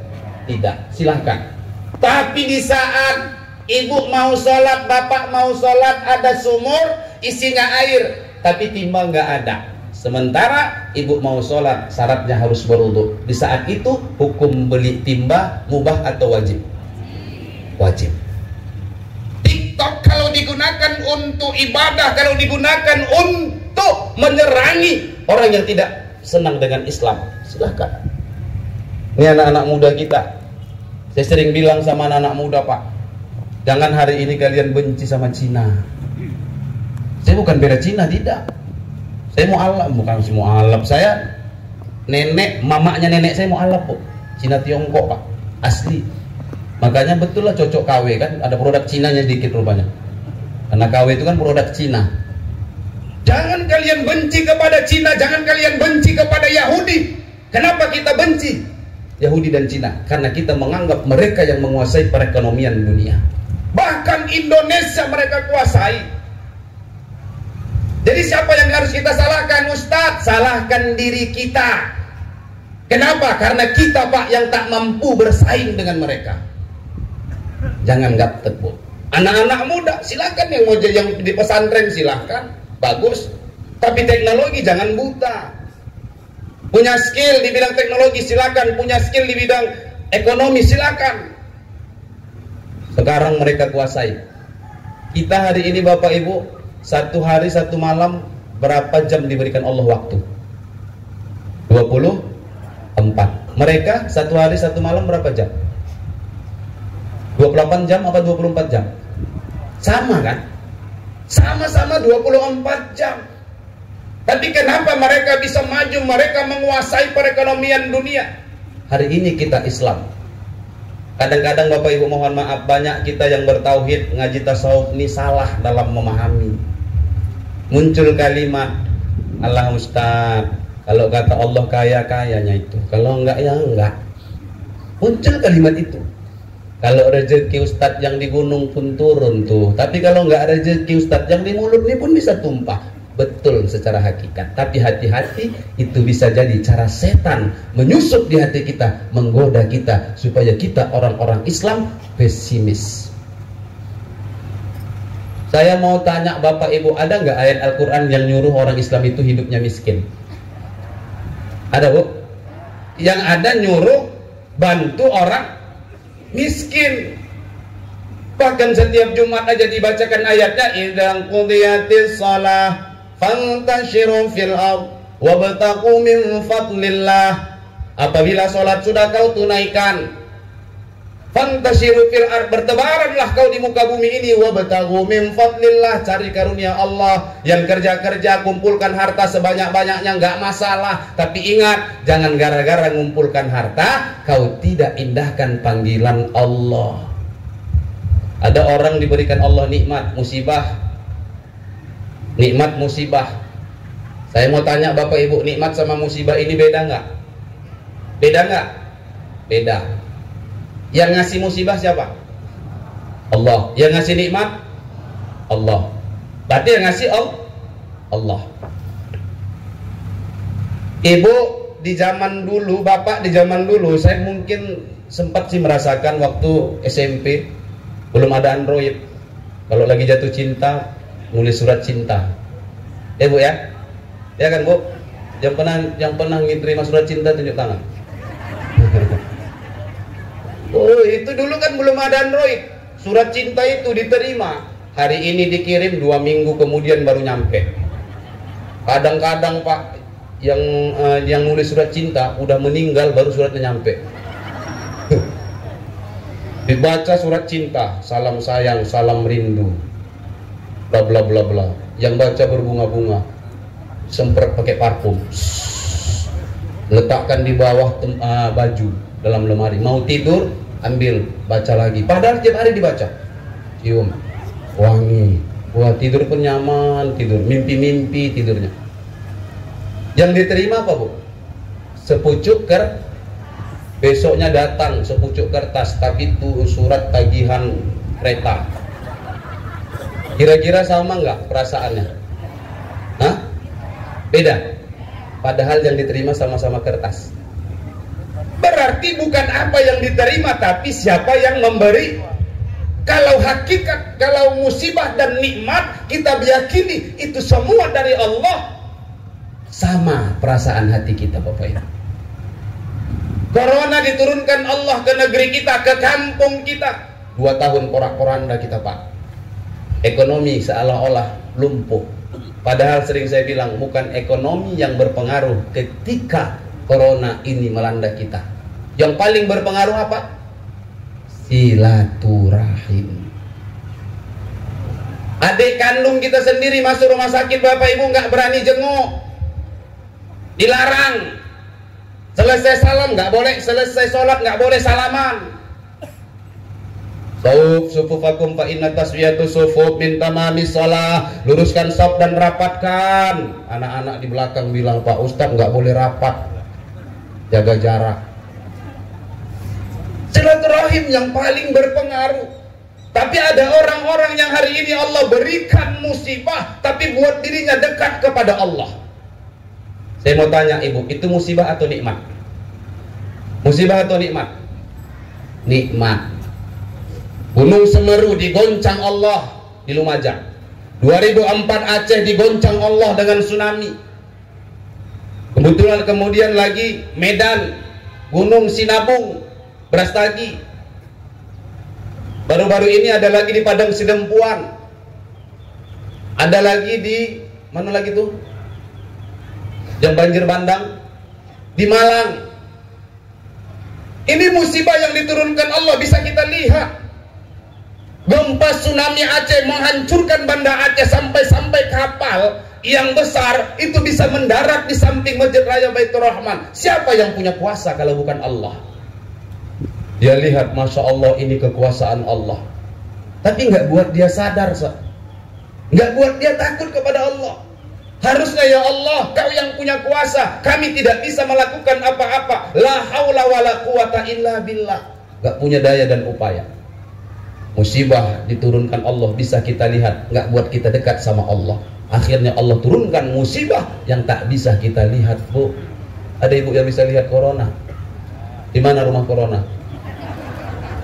tidak, silahkan. Tapi di saat ibu mau sholat, bapak mau sholat, ada sumur isinya air, tapi timba nggak ada. Sementara ibu mau sholat, syaratnya harus berwudu. Di saat itu hukum beli timba mubah atau wajib? Wajib. TikTok kalau digunakan untuk ibadah, kalau digunakan untuk menyerangi orang yang tidak senang dengan Islam, silahkan. Ini anak-anak muda kita, saya sering bilang sama anak-anak muda, Pak, jangan hari ini kalian benci sama Cina. Saya bukan bela Cina, tidak. Saya mu'alaf, bukan mu'alaf. Saya nenek, mamanya nenek saya mu'alaf, Bu. Cina Tiongkok, Pak, asli. Makanya betul lah cocok KW, kan ada produk Cinanya sedikit rupanya. Karena KW itu kan produk Cina. Jangan kalian benci kepada Cina, jangan kalian benci kepada Yahudi. Kenapa kita benci Yahudi dan Cina? Karena kita menganggap mereka yang menguasai perekonomian dunia. Bahkan Indonesia mereka kuasai. Jadi siapa yang harus kita salahkan, Ustadz? Salahkan diri kita. Kenapa? Karena kita, Pak, yang tak mampu bersaing dengan mereka. Jangan gaptek, Bu. Anak-anak muda silakan, yang mau jadi yang di pesantren silakan, bagus. Tapi teknologi jangan buta. Punya skill di bidang teknologi silakan, punya skill di bidang Ekonomi silakan. Sekarang mereka kuasai. Kita hari ini Bapak Ibu, satu hari satu malam berapa jam diberikan Allah waktu? 24. Mereka satu hari satu malam berapa jam? 28 jam apa 24 jam? Sama kan? Sama-sama 24 jam. Tapi kenapa mereka bisa maju, mereka menguasai perekonomian dunia? Hari ini kita Islam. Kadang-kadang Bapak Ibu mohon maaf, banyak kita yang bertauhid ngaji tasawuf ini salah dalam memahami. Muncul kalimat, Allah Ustaz, kalau kata Allah kaya-kayanya itu, kalau enggak ya enggak. Muncul kalimat itu. Kalau rezeki Ustadz yang di gunung pun turun tuh, tapi kalau enggak rezeki Ustadz yang di mulut ini pun bisa tumpah. Betul secara hakikat, tapi hati-hati, itu bisa jadi cara setan menyusup di hati kita, menggoda kita supaya kita orang-orang Islam pesimis. Saya mau tanya Bapak Ibu, ada nggak ayat Al-Quran yang nyuruh orang Islam itu hidupnya miskin? Ada Bu? Yang ada nyuruh bantu orang miskin. Bahkan setiap Jumat aja dibacakan ayatnya, idza qudiyatis shalah fantashiru fil ardh wabtaqu min fadlillah. Apabila sholat sudah kau tunaikan, fantashiru fil ardh, bertebaranlah kau di muka bumi ini, wabtaqu min fadlillah, cari karunia Allah. Yang kerja-kerja kumpulkan harta sebanyak-banyaknya enggak masalah, tapi ingat, jangan gara-gara ngumpulkan harta kau tidak indahkan panggilan Allah. Ada orang diberikan Allah nikmat, musibah. Nikmat musibah. Saya mau tanya Bapak Ibu, nikmat sama musibah ini beda nggak? Beda nggak? Beda. Yang ngasih musibah siapa? Allah. Yang ngasih nikmat? Allah. Berarti yang ngasih Allah. Ibu di zaman dulu, Bapak di zaman dulu, saya mungkin sempat sih merasakan waktu SMP, belum ada Android. Kalau lagi jatuh cinta, nulis surat cinta. Bu ya? Ya kan Bu? Yang pernah terima surat cinta tunjuk tangan. Oh, itu dulu kan belum ada Android. Surat cinta itu diterima, hari ini dikirim 2 minggu kemudian baru nyampe. Kadang-kadang Pak yang nulis surat cinta udah meninggal baru suratnya nyampe. Dibaca surat cinta, salam sayang, salam rindu, bla bla bla bla. Yang baca berbunga-bunga, semprot pakai parfum, letakkan di bawah baju dalam lemari. Mau tidur, ambil, baca lagi. Padahal tiap hari dibaca, cium, wangi. Wah, tidur pun nyaman, tidur, mimpi-mimpi tidurnya. Yang diterima apa Bu? Sepucuk besoknya datang sepucuk kertas, tapi itu surat tagihan kereta. Kira-kira sama nggak perasaannya? Hah? Beda. Padahal yang diterima sama-sama kertas. Berarti bukan apa yang diterima, tapi siapa yang memberi. Kalau hakikat, kalau musibah dan nikmat kita meyakini itu semua dari Allah, sama perasaan hati kita Bapak Ibu. Corona diturunkan Allah ke negeri kita, ke kampung kita. 2 tahun porak-poranda kita Pak. Ekonomi seolah-olah lumpuh. Padahal sering saya bilang, bukan ekonomi yang berpengaruh ketika corona ini melanda kita. Yang paling berpengaruh apa? Silaturahim. Adik kandung kita sendiri masuk rumah sakit, Bapak Ibu nggak berani jenguk, dilarang. Selesai salam nggak boleh, selesai sholat nggak boleh salaman. Sufufakum fa inna taswiyatu sufuf min tamamis shalah. Luruskan shaf dan rapatkan. Anak-anak di belakang bilang, Pak Ustadz nggak boleh rapat, jaga jarak. Silaturahim yang paling berpengaruh. Tapi ada orang-orang yang hari ini Allah berikan musibah, tapi buat dirinya dekat kepada Allah. Saya mau tanya Ibu, itu musibah atau nikmat? Musibah atau nikmat? Nikmat. Gunung Semeru digoncang Allah di Lumajang. 2004 Aceh digoncang Allah dengan tsunami. Kebetulan kemudian lagi Medan, Gunung Sinabung Brastagi. Baru-baru ini ada lagi di Padang Sidempuan. Ada lagi di mana lagi tuh? Yang banjir bandang di Malang. Ini musibah yang diturunkan Allah, bisa kita lihat. Gempa tsunami Aceh menghancurkan Banda Aceh, sampai kapal yang besar itu bisa mendarat di samping Masjid Raya Baitur Rahman. Siapa yang punya kuasa kalau bukan Allah? Dia lihat, Masya Allah, ini kekuasaan Allah. Tapi nggak buat dia sadar, nggak buat dia takut kepada Allah. Harusnya, ya Allah, Kau yang punya kuasa, kami tidak bisa melakukan apa-apa. La haula wala quwata illa billah. Nggak punya daya dan upaya. Musibah diturunkan Allah, bisa kita lihat, nggak buat kita dekat sama Allah. Akhirnya Allah turunkan musibah yang tak bisa kita lihat, Bu. Ada ibu yang bisa lihat corona? Di mana rumah corona?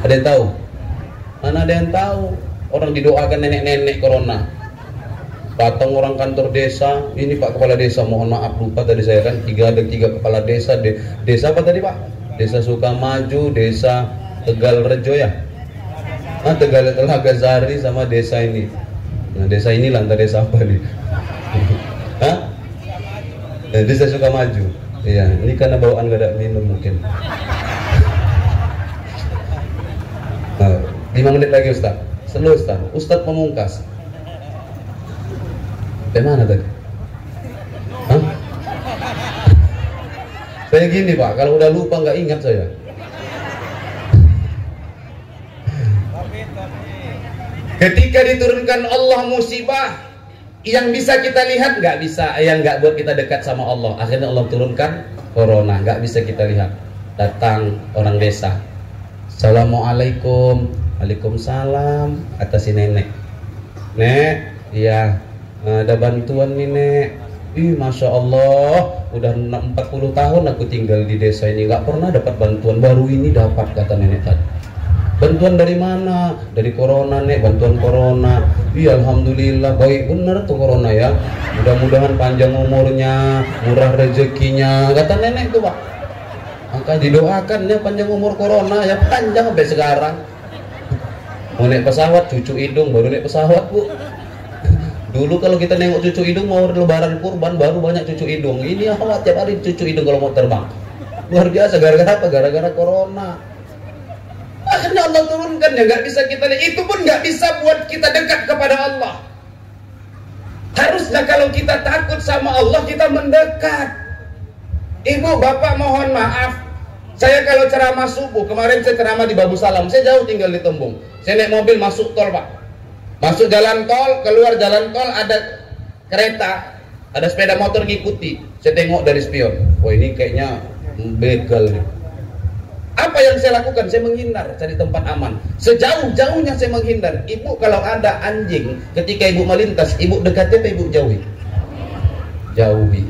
Ada yang tahu? Mana ada yang tahu? Orang didoakan nenek-nenek corona. Datang orang kantor desa, ini Pak Kepala Desa, mohon maaf lupa tadi saya kan, ada tiga kepala desa. Desa apa tadi Pak? Desa Sukamaju, Desa Tegal Rejo ya? Tegal Telaga Sari sama desa ini. Nah, desa inilah, entah desa apa nih. Hah? Desa Sukamaju. Iya, ini karena bawaan gak ada minum mungkin. 5 menit lagi Ustaz. Slow Ustaz. Ustaz Pamungkas. Dari mana tadi? Hah? Saya gini Pak, kalau udah lupa nggak ingat saya. Ketika diturunkan Allah musibah yang bisa kita lihat nggak bisa, yang nggak buat kita dekat sama Allah. Akhirnya Allah turunkan corona, nggak bisa kita lihat. Datang orang desa, Assalamualaikum. Waalaikumsalam. Kata si nenek, Nek, iya ada bantuan nih Nek. Ih, Masya Allah, udah 40 tahun aku tinggal di desa ini, nggak pernah dapat bantuan. Baru ini dapat, kata nenek tadi. Bantuan dari mana? Dari corona Nek, bantuan corona. Iya, alhamdulillah, baik bener tuh corona ya. Mudah-mudahan panjang umurnya, murah rezekinya, kata nenek tuh Pak. Maka didoakan ya panjang umur corona ya, panjang sampai sekarang. Mau naik pesawat, cucu hidung, baru naik pesawat Bu. Dulu kalau kita nengok cucu hidung mau lebaran kurban, baru banyak cucu hidung. Ini awak tiap hari cucu hidung kalau mau terbang. Luar biasa, gara-gara apa? Gara-gara corona. Akhirnya Allah turunkan ya, nggak bisa kita lihat. Itu pun nggak bisa buat kita dekat kepada Allah. Harusnya kalau kita takut sama Allah, kita mendekat. Ibu, bapak mohon maaf. Saya kalau ceramah subuh, kemarin saya ceramah di Babu Salam, saya jauh tinggal di Tembung. Saya naik mobil masuk tol Pak. Masuk jalan tol, keluar jalan tol ada kereta, ada sepeda motor ngikuti. Saya tengok dari spion, wah ini kayaknya begal nih. Apa yang saya lakukan? Saya menghindar, cari tempat aman. Sejauh-jauhnya saya menghindar. Ibu kalau ada anjing, ketika ibu melintas, ibu dekatnya apa ibu jauhi? Jauhi.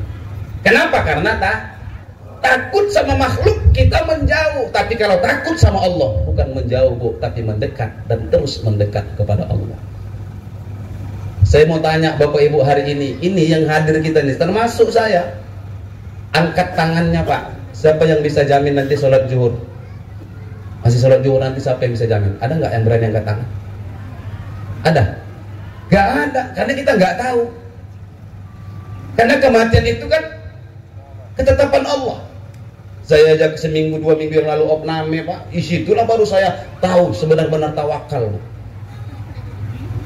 Kenapa? Karena takut sama makhluk kita menjauh. Tapi kalau takut sama Allah, bukan menjauh Bu, tapi mendekat dan terus mendekat kepada Allah. Saya mau tanya Bapak Ibu hari ini yang hadir kita nih, termasuk saya. Angkat tangannya Pak. Siapa yang bisa jamin nanti sholat zuhur? Masih sholat zuhur nanti siapa yang bisa jamin? Ada nggak yang berani angkat tangan? Ada? Nggak ada, karena kita nggak tahu. Karena kematian itu kan ketetapan Allah. Saya ajak seminggu 2 minggu yang lalu opname Pak, itulah baru saya tahu sebenar-benar tawakal.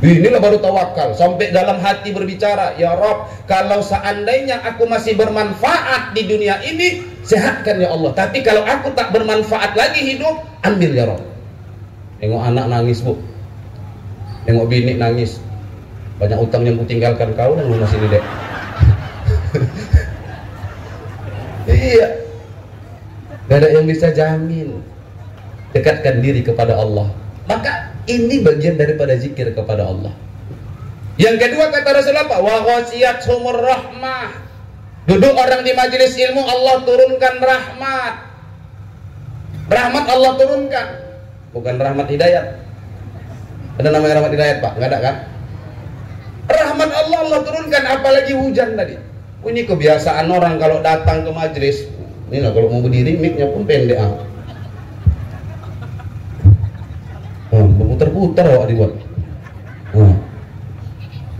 Inilah baru tawakal. Sampai dalam hati berbicara, ya Rob, kalau seandainya aku masih bermanfaat di dunia ini, sehatkan ya Allah. Tapi kalau aku tak bermanfaat lagi hidup, ambil ya Rob. Tengok anak nangis Bu, tengok bini nangis. Banyak utang yang kutinggalkan kau dan lu masih dedek. Iya, gak ada yang bisa jamin. Dekatkan diri kepada Allah. Maka ini bagian daripada zikir kepada Allah. Yang kedua kata Rasulullah, wa ghasiyatuhumur rahmah. Duduk orang di majelis ilmu, Allah turunkan rahmat. Rahmat Allah turunkan, bukan rahmat hidayat. Ada namanya rahmat hidayat Pak? Nggak ada kan? Rahmat Allah turunkan, apalagi hujan tadi. Ini kebiasaan orang kalau datang ke majelis. Ini lah kalau mau berdiri mic-nya pun pendek. putar awak dibuat.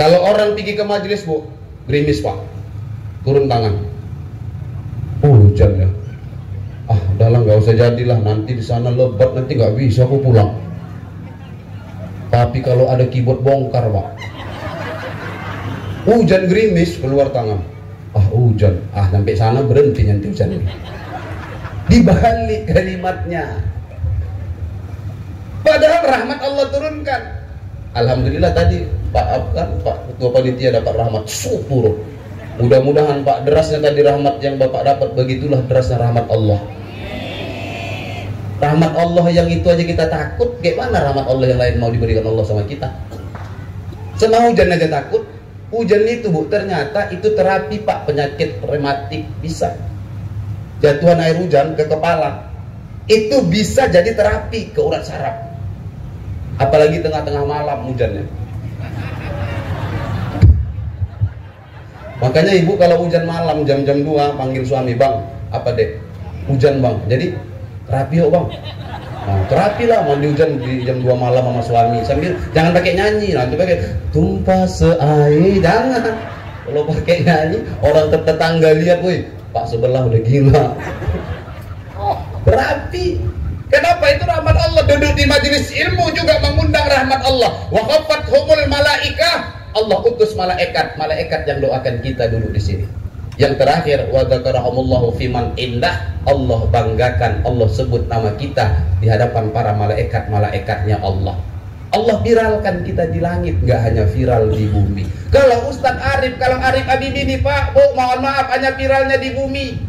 Kalau orang pergi ke majelis bu, gerimis pak, turun tangan. Hujan ya. Udahlah nggak usah jadilah, nanti di sana lebat, nanti nggak bisa aku pulang. Tapi kalau ada keyboard bongkar pak, hujan gerimis keluar tangan. Hujan, sampai sana berhenti nanti hujan ini. Dibalik kalimatnya. Padahal rahmat Allah turunkan. Alhamdulillah tadi Pak Ketua Panitia dapat rahmat turun. Mudah-mudahan Pak, derasnya tadi rahmat yang Bapak dapat, begitulah derasnya rahmat Allah. Rahmat Allah yang itu aja kita takut, gimana rahmat Allah yang lain mau diberikan Allah sama kita? Sama hujan aja takut. Hujan itu bu, ternyata itu terapi pak, penyakit rematik bisa. Jatuhan air hujan ke kepala, itu bisa jadi terapi ke urat saraf. Apalagi tengah-tengah malam hujannya. Makanya ibu kalau hujan malam jam-jam 2 panggil suami, bang, apa dek? Hujan bang, jadi terapi yuk bang. Terapi lah mandi hujan di jam 2 malam sama suami, sambil jangan pakai nyanyi, nanti pakai tumpah seair, jangan. Kalau pakai nyanyi orang tetangga lihat, woi pak sebelah udah gila. Terapi. Kenapa? Itu rahmat Allah. Duduk di majelis ilmu juga mengundang rahmat Allah. Wa khafathumul malaikah, Allah utus malaikat yang doakan kita duduk di sini. Yang terakhir, wa dzakarahumullahu fiman indah, Allah banggakan, Allah sebut nama kita di hadapan para malaikatnya Allah. Allah viralkan kita di langit, nggak hanya viral di bumi. Kalau Ustaz Arif, kalau Arif Habibie ini Pak, Bu, mohon maaf, hanya viralnya di bumi.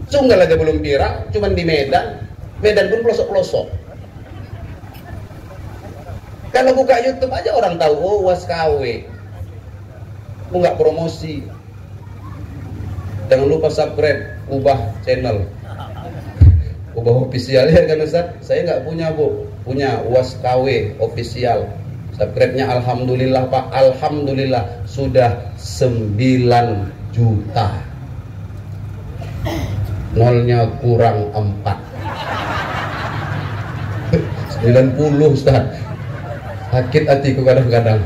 Sunggal aja belum viral, cuman di Medan pun pelosok-pelosok. Kalau buka YouTube aja orang tahu, oh was KW. Aku nggak promosi. Jangan lupa subscribe, ubah channel, ubah official ya kan Ustaz. Saya nggak punya bu, punya UAS KW official. Subscribe-nya alhamdulillah Pak, alhamdulillah sudah 9 juta. Nolnya kurang 4. 90 Ustaz. Sakit hatiku kadang-kadang.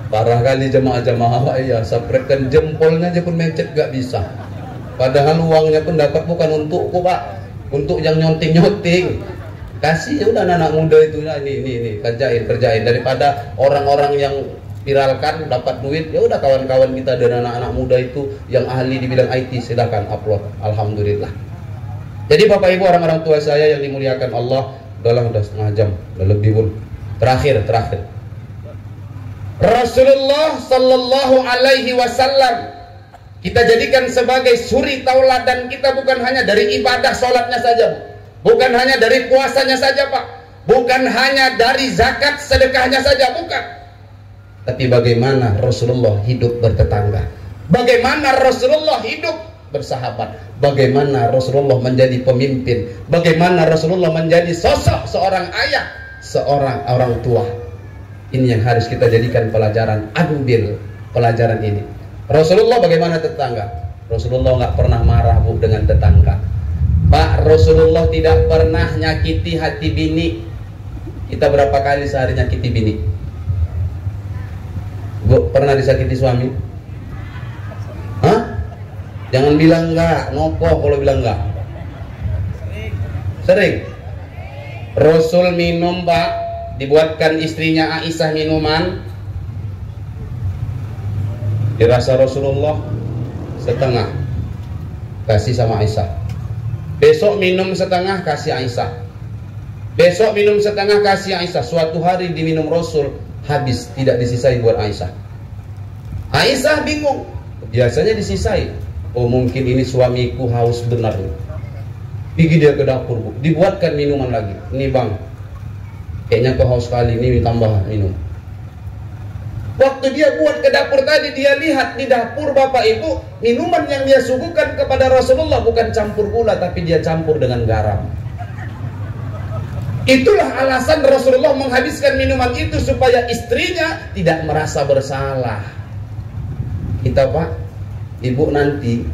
Parah kali jemaah-jemaah ya, subscribe jempolnya aja pun mencet gak bisa. Padahal uangnya pun dapat bukan untukku Pak, untuk yang nyonting-nyonting. Kasih ya udah anak muda itu lah, ini kerjain daripada orang-orang yang viralkan dapat duit. Ya udah kawan-kawan kita dan anak-anak muda itu yang ahli di bidang IT silakan upload. Alhamdulillah. Jadi Bapak Ibu, orang-orang tua saya yang dimuliakan Allah, udah setengah jam, udah lebih pun. Terakhir. Rasulullah Sallallahu Alaihi Wasallam kita jadikan sebagai suri tauladan kita, bukan hanya dari ibadah sholatnya saja, bukan hanya dari puasanya saja Pak, bukan hanya dari zakat sedekahnya saja, bukan. Tapi bagaimana Rasulullah hidup bertetangga, bagaimana Rasulullah hidup bersahabat, bagaimana Rasulullah menjadi pemimpin, bagaimana Rasulullah menjadi sosok seorang ayah, seorang orang tua. Ini yang harus kita jadikan pelajaran. Ambil pelajaran ini. Rasulullah bagaimana tetangga? Rasulullah nggak pernah marah bu dengan tetangga. Pak, Rasulullah tidak pernah nyakiti hati bini. Kita berapa kali sehari nyakiti bini? Bu, pernah disakiti suami? Hah? Jangan bilang enggak, nopo kalau bilang enggak. Sering. Rasul minum Pak, dibuatkan istrinya Aisyah minuman, dirasa Rasulullah setengah, kasih sama Aisyah. Besok minum setengah, kasih Aisyah. Besok minum setengah, kasih Aisyah. Suatu hari diminum Rasul, habis, tidak disisai buat Aisyah. Aisyah bingung, biasanya disisai. Oh mungkin ini suamiku haus benar. Pergi dia ke dapur bu, dibuatkan minuman lagi. Ini bang, kayaknya kau haus sekali, ini tambah minum. Waktu dia buat ke dapur tadi, dia lihat di dapur Bapak Ibu, minuman yang dia suguhkan kepada Rasulullah bukan campur gula, tapi dia campur dengan garam. Itulah alasan Rasulullah menghabiskan minuman itu, supaya istrinya tidak merasa bersalah. Kita Pak, Ibu nanti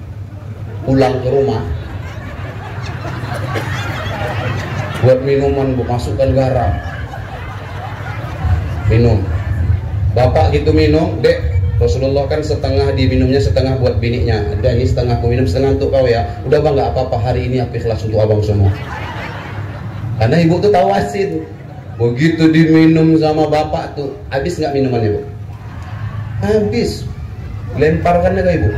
pulang ke rumah, buat minuman bu, masukkan garam. minum. Bapak gitu minum, dek, Rasulullah kan setengah diminumnya, setengah buat bininya. Ada ini setengah aku minum, setengah untuk kau ya. Udah bang, nggak apa-apa, hari ini aku ikhlas untuk abang semua. Karena ibu tuh tahu asin. Begitu diminum sama bapak tuh, habis nggak minumannya bu? Habis. Lemparkan ke ibu.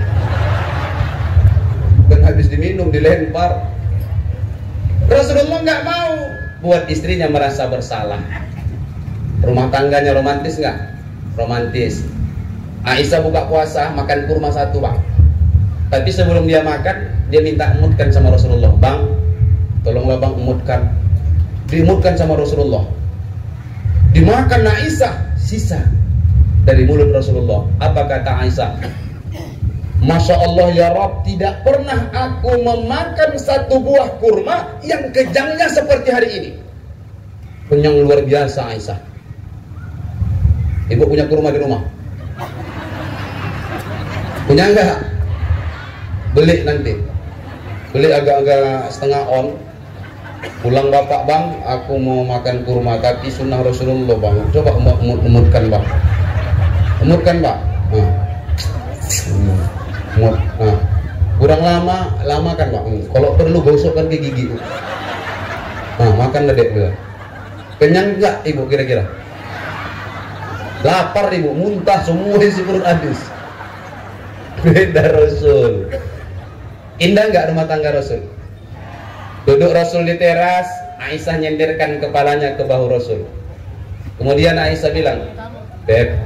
Kan habis diminum dilempar. Rasulullah nggak mau buat istrinya merasa bersalah. Rumah tangganya romantis nggak? Romantis. Aisyah buka puasa makan kurma satu bang. Tapi sebelum dia makan, dia minta emutkan sama Rasulullah. Bang, tolonglah bang emutkan. Diemutkan sama Rasulullah. Dimakan Aisyah sisa dari mulut Rasulullah. Apa kata Aisyah? Masya Allah ya Rabb, tidak pernah aku memakan satu buah kurma yang kejangnya seperti hari ini. Kenyang luar biasa Aisyah. Ibu punya kurma di rumah? Punya enggak? Beli nanti. Beli agak-agak setengah on. Pulang bapak bang, aku mau makan kurma tapi sunnah Rasulullah bang. Coba emutkan bang. Emutkan bang. Nah, kurang lama kan bang. Kalau perlu gosokkan ke gigi. Nah, makan dek dulu. Kenyang enggak ibu kira-kira? Lapar ibu, muntah semua isi perut habis. Beda Rasul. Indah enggak rumah tangga Rasul? Duduk Rasul di teras, Aisyah nyendirkan kepalanya ke bahu Rasul. Kemudian Aisyah bilang, Beb,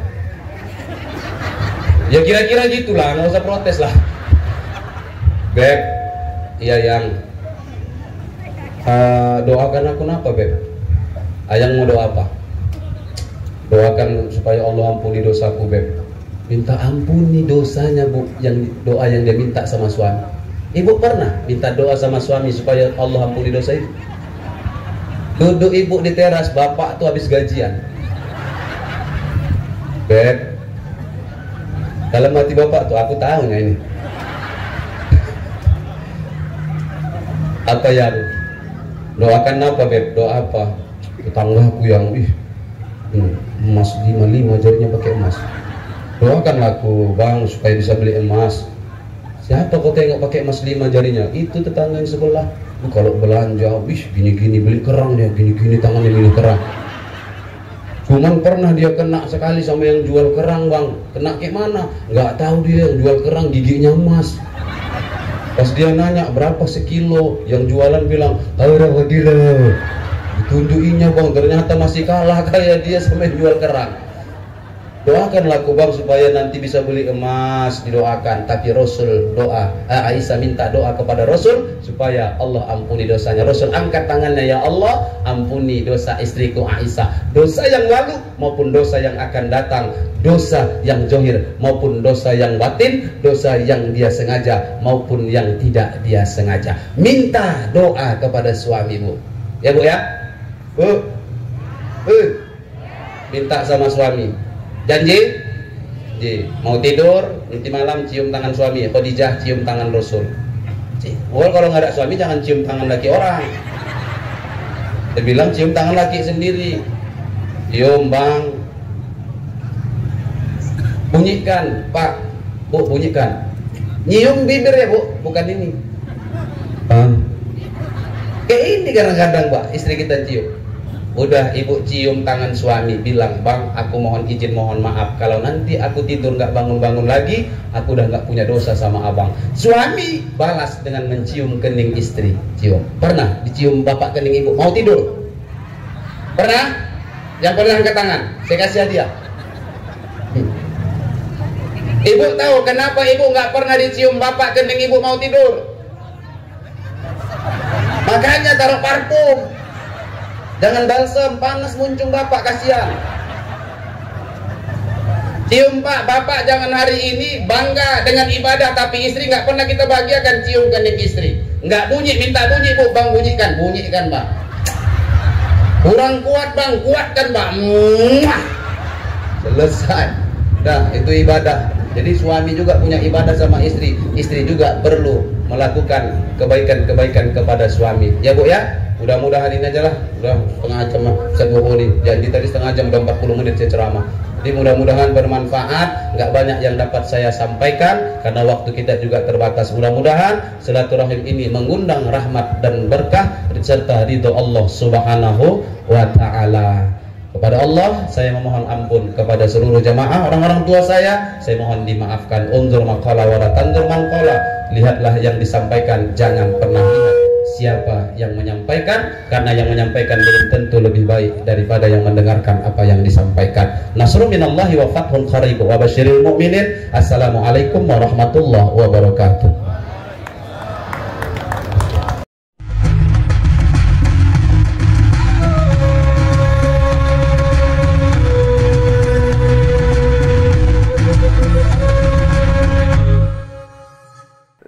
ya kira-kira gitulah, nggak usah protes lah. Beb, iya yang doakan aku napa Beb? Ayang mau doa apa? Doakan supaya Allah ampuni dosaku Beb. Minta ampuni dosanya bu, yang doa yang dia minta sama suami. Ibu pernah minta doa sama suami supaya Allah ampuni dosa ibu? Duduk ibu di teras, bapak tuh habis gajian. Beb, dalam hati bapak tuh aku tahu nggak ini apa yang doakan apa Beb? Doa apa? Tetanggaku yang emas 55 jarinya pakai emas. Doakanlah aku bang supaya bisa beli emas. Siapa kau tengok pakai emas 5 jarinya? Itu tetangga yang sebelah. Kalau belanja, gini-gini beli kerang dia, gini-gini tangannya beli kerang. Cuman pernah dia kena sekali sama yang jual kerang bang. Kena kayak mana? Nggak tahu dia, yang jual kerang giginya emas. Pas dia nanya berapa sekilo, yang jualan bilang berapa kilo. Ditunjukinya bang, ternyata masih kalah kayak dia sama yang jual kerang. Doakanlah aku bang supaya nanti bisa beli emas, didoakan. Tapi Rasul doa, Aisyah minta doa kepada Rasul supaya Allah ampuni dosanya. Rasul angkat tangannya, ya Allah ampuni dosa istriku Aisyah, dosa yang lalu maupun dosa yang akan datang, dosa yang zahir maupun dosa yang batin, dosa yang dia sengaja maupun yang tidak dia sengaja. Minta doa kepada suamimu, ya bu ya. Bu, minta sama suami. Janji? Mau tidur, nanti malam cium tangan suami. Khadijah cium tangan Rasul. Kalau nggak ada suami jangan cium tangan laki orang. Dia bilang cium tangan laki sendiri. Cium bang. Bunyikan, Pak. Bu, bunyikan. Nyium bibir ya bu, bukan ini. Bang. Kayak ini kadang-kadang Pak, istri kita cium. Udah ibu cium tangan suami, bilang bang aku mohon izin, mohon maaf kalau nanti aku tidur nggak bangun-bangun lagi, aku udah nggak punya dosa sama abang. Suami balas dengan mencium kening istri. Cium. Pernah dicium bapak kening ibu mau tidur? Pernah? Yang pernah angkat tangan, saya kasih hadiah. Ibu tahu kenapa ibu nggak pernah dicium bapak kening ibu mau tidur? Makanya taruh parfum. Jangan balsam, panas muncung bapak, kasihan. Cium pak, bapak jangan hari ini bangga dengan ibadah, tapi istri nggak pernah kita bahagiakan, cium kening istri. Nggak bunyi, minta bunyi bu, bang bunyikan, bunyikan bang. Kurang kuat bang, kuatkan bang. Selesai. Dah, itu ibadah. Jadi suami juga punya ibadah sama istri, istri juga perlu melakukan kebaikan-kebaikan kepada suami. Ya bu ya. Mudah-mudahan ini aja lah, udah setengah jam Ustaz Bukhari janji tadi setengah jam, udah 40 menit saya ceramah. Jadi mudah-mudahan bermanfaat, nggak banyak yang dapat saya sampaikan karena waktu kita juga terbatas. Mudah-mudahan silaturahim ini mengundang rahmat dan berkah serta ridho Allah Subhanahu wa taala. Kepada Allah saya memohon ampun, kepada seluruh jamaah orang-orang tua saya mohon dimaafkan. Unzur maqala wa la tanzur man qala. Lihatlah yang disampaikan, jangan pernah lihat siapa yang menyampaikan, karena yang menyampaikan belum tentu lebih baik daripada yang mendengarkan apa yang disampaikan. Nasrun minallahi wa fathun qarib wa basyiril mu'minin. Assalamualaikum warahmatullahi wabarakatuh.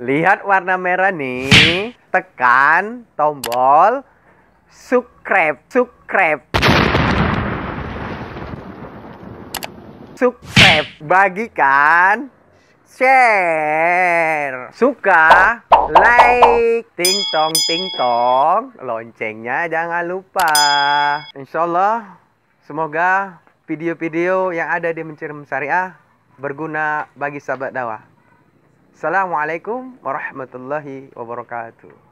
Lihat warna merah nih, tekan tombol subscribe, bagikan, share, suka, like, ting tong, loncengnya jangan lupa. Insyaallah, semoga video-video yang ada di Mencium Syariah berguna bagi sahabat dakwah. Assalamualaikum warahmatullahi wabarakatuh.